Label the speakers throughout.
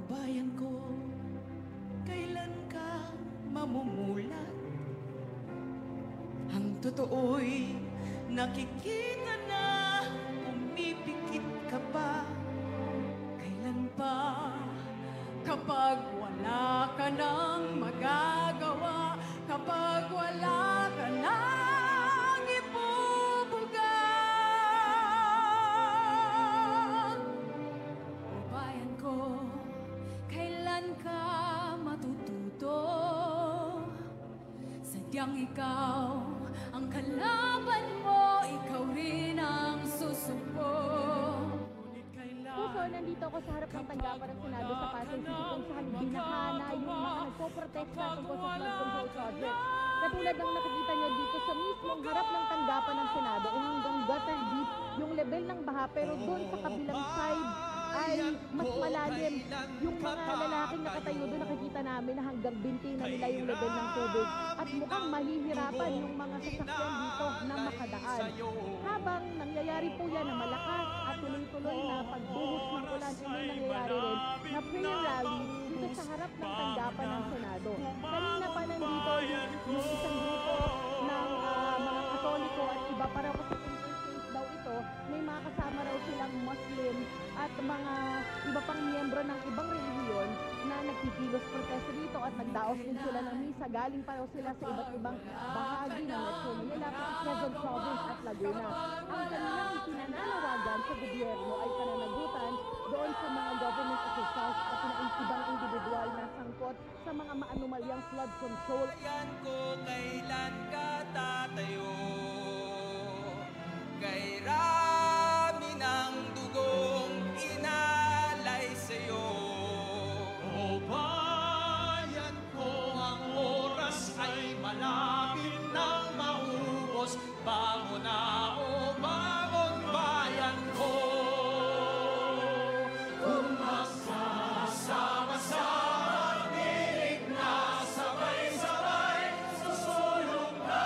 Speaker 1: bayan ko, kailan ka mamumulat? Ang totoo'y nakikita na, pumipikit ka ba? Kailan pa? Kapag wala ka nang magagawa, kapag wala ka nang ibubuga. O bayan ko, kailan ka matututo? Sadyang ikaw ang kalaban mo, ikaw rin ang susuko.
Speaker 2: Puso, nandito ako sa harap ng tanggapan ng Senado sa Pasay City kung saan binahana yung mga nagpoprotesta tungkol sa flood control project. Katulad ng nakikita nyo dito sa mismong harap ng tanggapan ng Senado, hanggang gutter deep yung level ng baha, pero doon sa kabilang side ay mas malalim. Yung mga lalaking nakatayo doon, nakikita namin na hanggang binti na nila yung level ng tubig. At mukhang mahihirapan yung mga sasakyan dito na makadaan. Habang nangyayari po yan na malakas at tuloy-tuloy na pagbuhos ng ulan, may nangyayari rin na prayer rally dito sa harap ng tanggapan ng Senado. Kanina pa nandito yung isang grupo ng mga Katoliko at iba pa raw kasi daw ito, may mga kasama raw silang Muslim at mga iba pang miyembro ng ibang relihiyon na nagkikilos protesto dito at nagdaos din sila ng misa. Galing pa raw sila sa iba't ibang bahagi ng Metro Manila, Quezon Province at Laguna. Ang kanilang itinananawagan sa gobyerno ay pananagutan doon sa mga government officials at ng ibang individual na sangkot sa mga maanumalyang flood control.
Speaker 3: Bayan ko, kailan ka tatayo? Kay rami ng dugong inalay sa'yo.
Speaker 4: O bayan ko, ang oras ay malapit nang maubos. Bangon na, o bangon bayan ko. Kung magsasama-sama, tinig na sabay-sabay, susulong na,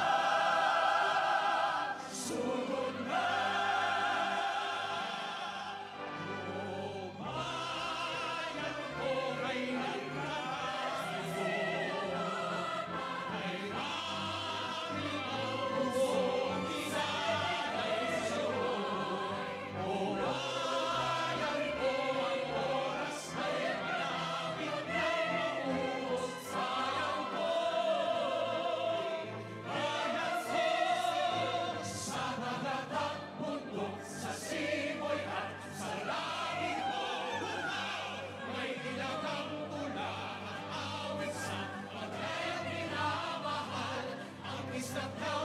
Speaker 4: sunod na. O bayan ko, kailan ka Stop now!